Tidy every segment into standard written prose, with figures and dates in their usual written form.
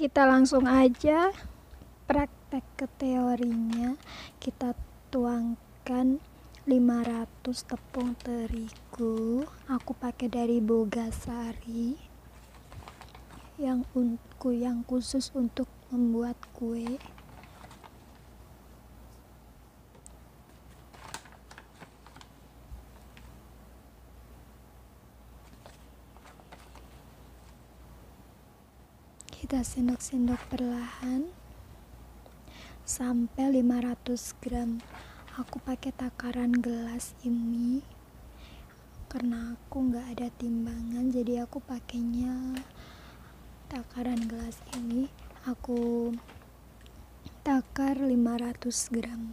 Kita langsung aja praktek ke teorinya. Kita tuangkan 500 tepung terigu. Aku pakai dari Bogasari yang khusus untuk membuat kue. Kita sendok-sendok perlahan sampai 500 gram. Aku pakai takaran gelas ini karena aku nggak ada timbangan, jadi aku pakainya takaran gelas ini. Aku takar 500 gram,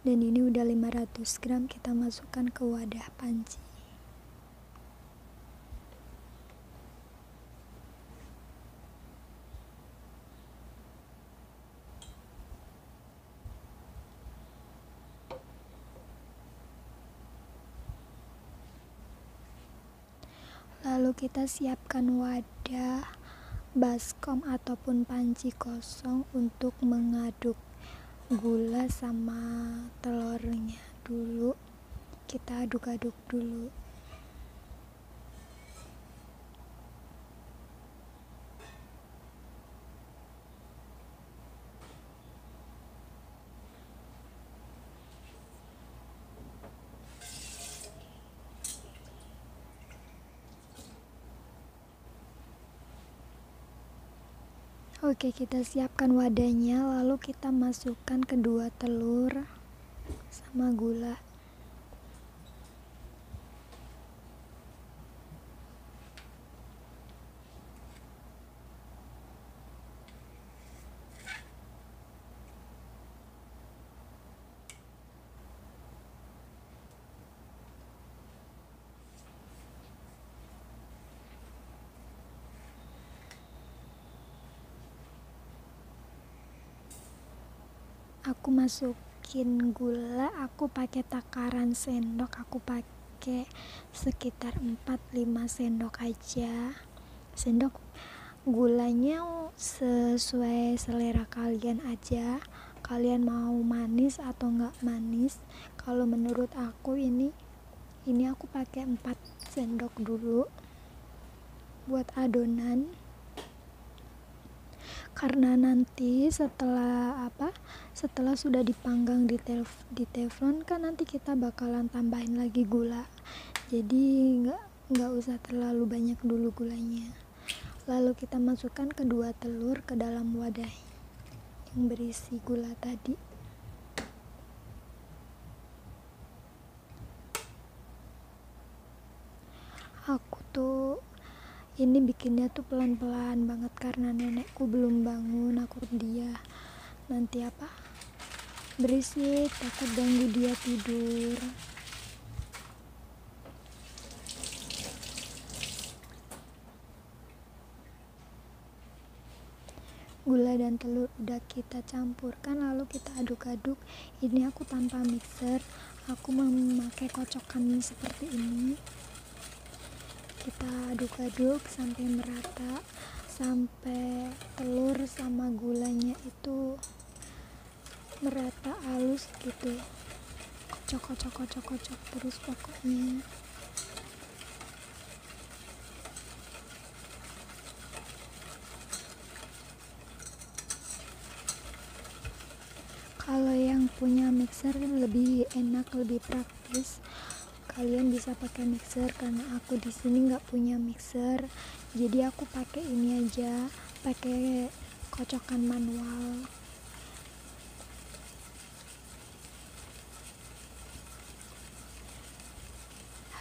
dan ini udah 500 gram. Kita masukkan ke wadah panci. Lalu kita siapkan wadah baskom ataupun panci kosong untuk mengaduk gula sama telurnya dulu. Kita aduk-aduk dulu. Oke, kita siapkan wadahnya, lalu kita masukkan kedua telur sama gula. Aku masukin gula, aku pakai takaran sendok, aku pakai sekitar 4-5 sendok aja. Sendok gulanya sesuai selera kalian aja. Kalian mau manis atau enggak manis? Kalau menurut aku ini aku pakai 4 sendok dulu buat adonan. Karena nanti setelah sudah dipanggang di teflon kan nanti kita bakalan tambahin lagi gula, jadi nggak usah terlalu banyak dulu gulanya. Lalu kita masukkan kedua telur ke dalam wadah yang berisi gula tadi. Aku tuh ini bikinnya tuh pelan-pelan banget karena nenekku belum bangun. Aku dia nanti berisik, takut ganggu dia tidur. Gula dan telur udah kita campurkan, lalu kita aduk-aduk. Ini aku tanpa mixer, aku memakai kocokan seperti ini. Kita aduk-aduk sampai merata, sampai telur sama gulanya itu merata halus gitu. Kocok terus pokoknya. Kalau yang punya mixer lebih enak, lebih praktis. Kalian bisa pakai mixer, karena aku di sini nggak punya mixer, jadi aku pakai ini aja, pakai kocokan manual.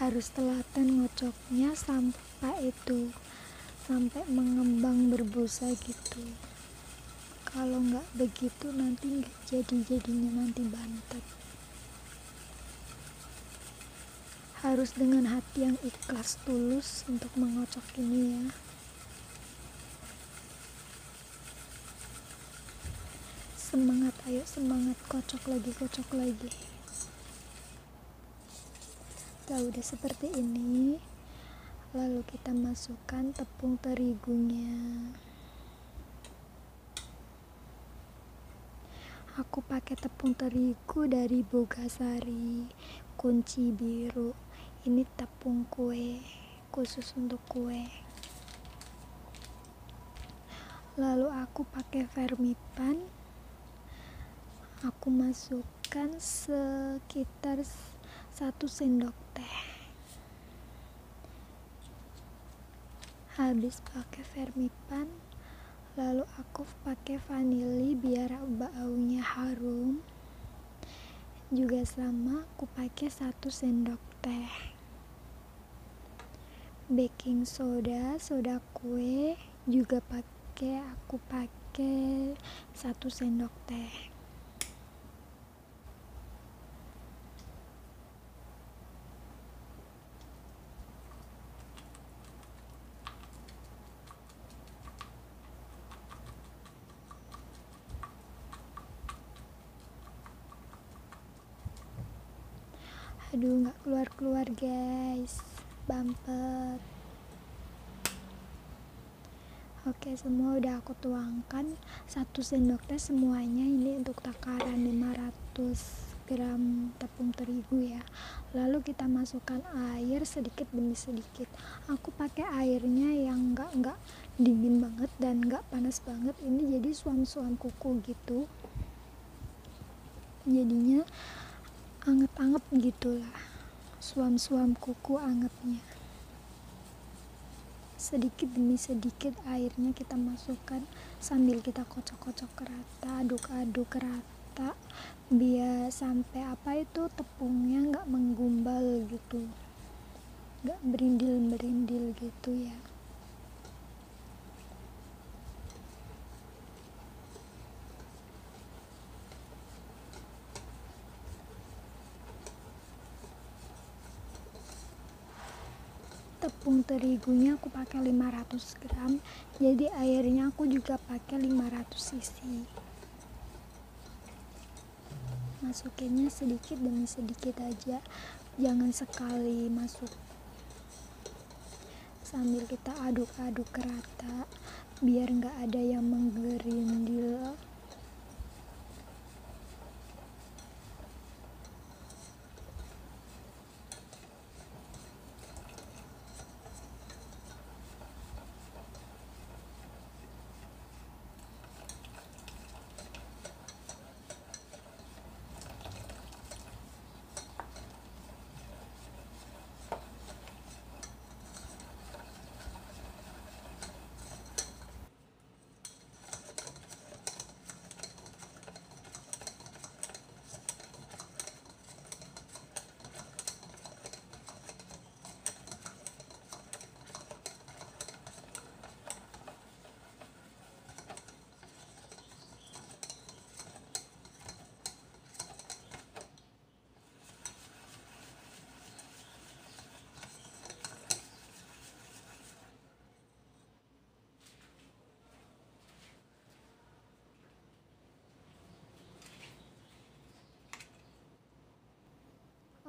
Harus telaten ngocoknya sampai mengembang berbusa gitu. Kalau nggak begitu nanti nggak jadinya nanti bantet. Harus dengan hati yang ikhlas tulus untuk mengocok ini ya. Semangat, ayo semangat, kocok lagi. Udah seperti ini. Lalu kita masukkan tepung terigunya. Aku pakai tepung terigu dari Bogasari kunci biru. Ini tepung kue, khusus untuk kue. Lalu aku pakai vermipan. Aku masukkan sekitar 1 sendok teh. Habis pakai vermipan, lalu aku pakai vanili biar baunya harum. Juga sama, aku pakai 1 sendok teh. Baking soda, soda kue juga aku pakai 1 sendok teh. Aduh, nggak keluar guys, bamper. Oke, semua udah aku tuangkan 1 sendok teh semuanya. Ini untuk takaran 500 gram tepung terigu ya. Lalu kita masukkan air sedikit demi sedikit. Aku pakai airnya yang nggak dingin banget dan nggak panas banget. Ini jadi suam-suam kuku gitu, jadinya anget-anget gitulah, suam-suam kuku angetnya. Sedikit demi sedikit airnya kita masukkan sambil kita kocok-kocok rata, aduk-aduk rata biar sampai tepungnya nggak menggumpal gitu, nggak berindil-berindil gitu ya. Tepung terigunya aku pakai 500 gram, jadi airnya aku juga pakai 500 cc. Masukinnya sedikit demi sedikit aja, jangan sekali masuk. Sambil kita aduk-aduk rata biar nggak ada yang menggerindil.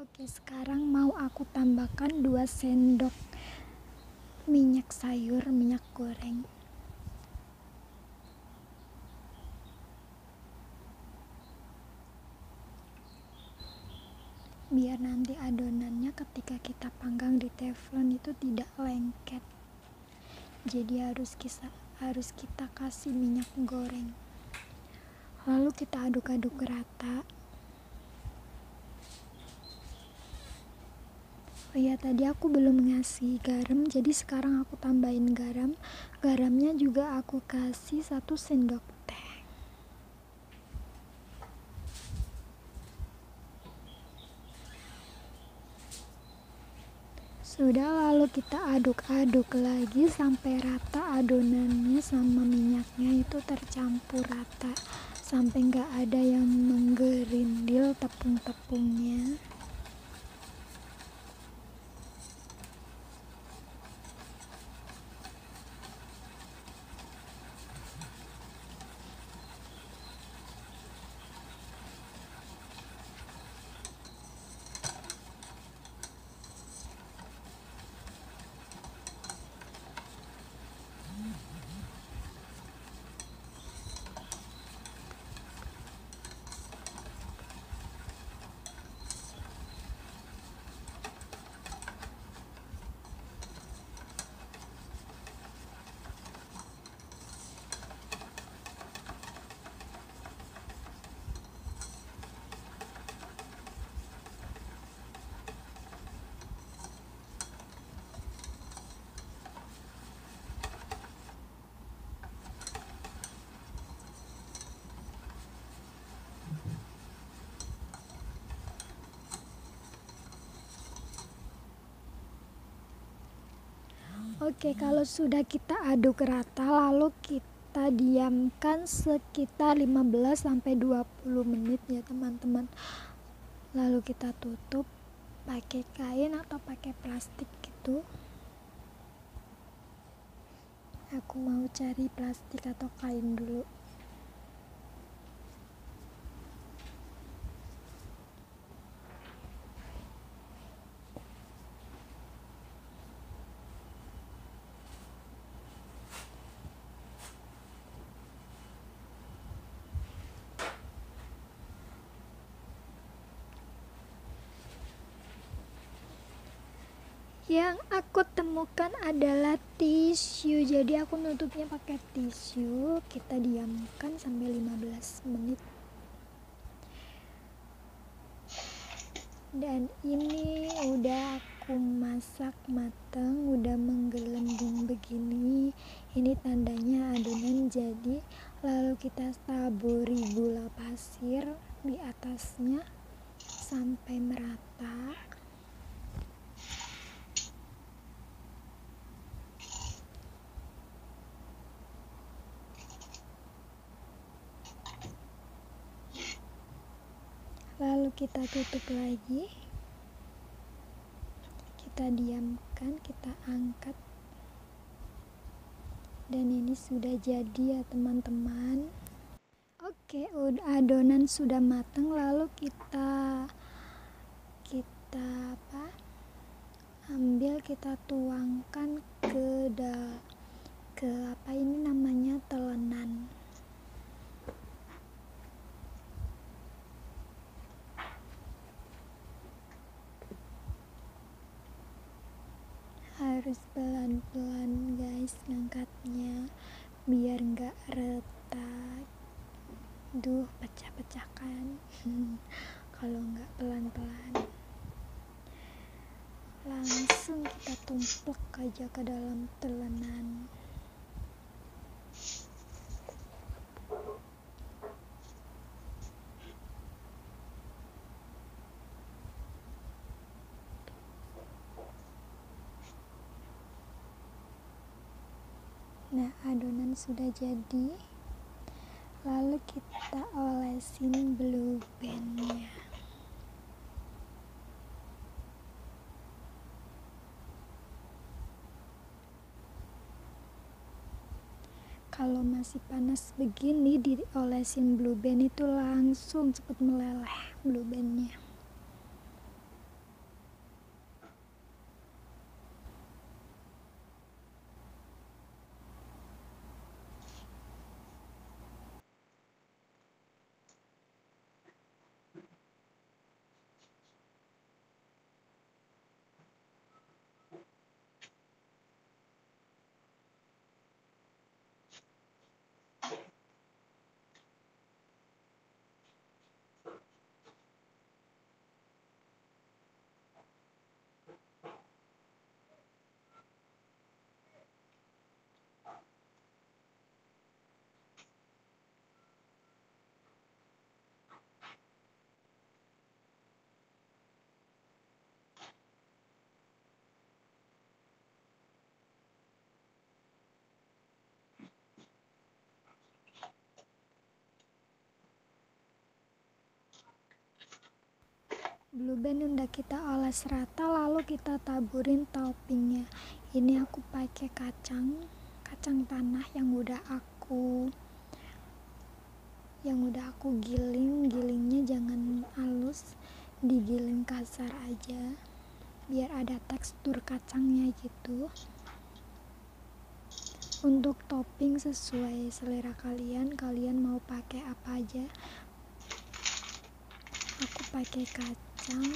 Oke, sekarang mau aku tambahkan 2 sendok minyak sayur, minyak goreng. Biar nanti adonannya ketika kita panggang di teflon itu tidak lengket. Jadi harus kita kasih minyak goreng. Lalu kita aduk-aduk rata. Oh ya, tadi aku belum ngasih garam, jadi sekarang aku tambahin garam. Garamnya juga aku kasih 1 sendok teh. Sudah, lalu kita aduk-aduk lagi sampai rata adonannya sama minyaknya itu tercampur rata, sampai nggak ada yang menggerindil tepung-tepungnya. Oke, kalau sudah kita aduk rata, lalu kita diamkan sekitar 15-20 menit ya teman-teman. Lalu kita tutup pakai kain atau pakai plastik gitu. Aku mau cari plastik atau kain dulu. Yang aku temukan adalah tisu, jadi aku nutupnya pakai tisu. Kita diamkan sampai 15 menit. Dan ini udah aku masak mateng, udah menggelembung begini. Ini tandanya adonan jadi. Lalu kita taburi gula pasir di atasnya sampai merata. Lalu kita tutup lagi, kita diamkan, kita angkat, dan ini sudah jadi ya teman-teman. Oke, adonan sudah matang, lalu kita ambil, kita tuangkan ke apa ini namanya, telenan. Harus pelan-pelan guys ngangkatnya biar nggak retak. Duh, pecah-pecah kan. Kalau nggak pelan-pelan, langsung kita tumpuk aja ke dalam telenan. Nah, adonan sudah jadi. Lalu kita olesin blue bandnya. Kalau masih panas begini, diolesin blue band itu langsung cepat meleleh blue bandnya. Blue band udah kita oles rata, lalu kita taburin toppingnya. Ini aku pakai kacang tanah yang udah aku gilingnya jangan halus, digiling kasar aja biar ada tekstur kacangnya gitu. Untuk topping sesuai selera kalian mau pakai apa aja. Aku pakai kacang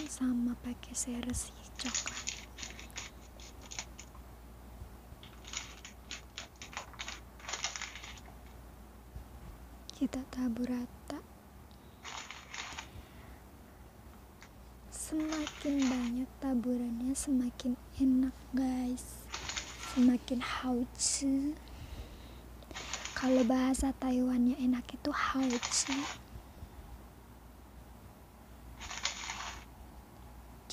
sama pakai seresi coklat. Kita tabur rata. Semakin banyak taburannya semakin enak guys, semakin hauchi. Kalau bahasa Taiwannya enak itu hauchi.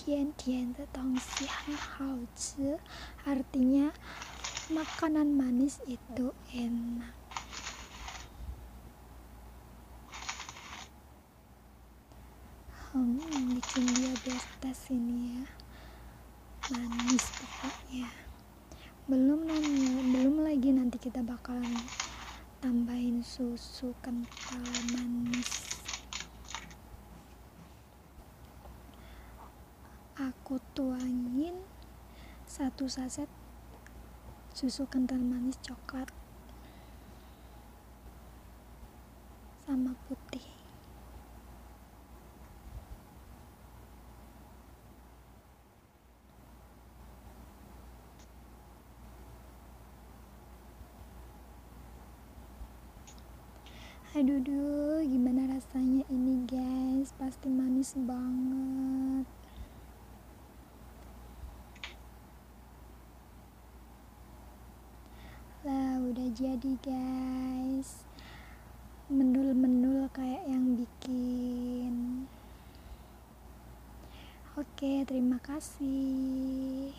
Tian-tian de dongxi han hao zhi, artinya Makanan manis itu enak. Bikin diabetes ini ya, manis pokoknya. Belum lagi nanti kita bakalan tambahin susu kental manis. Aku tuangin 1 saset susu kental manis coklat sama putih. Aduh, gimana rasanya ini guys? Pasti manis banget. Lah, udah jadi guys. Mendul-mendul kayak yang bikin. Oke, terima kasih.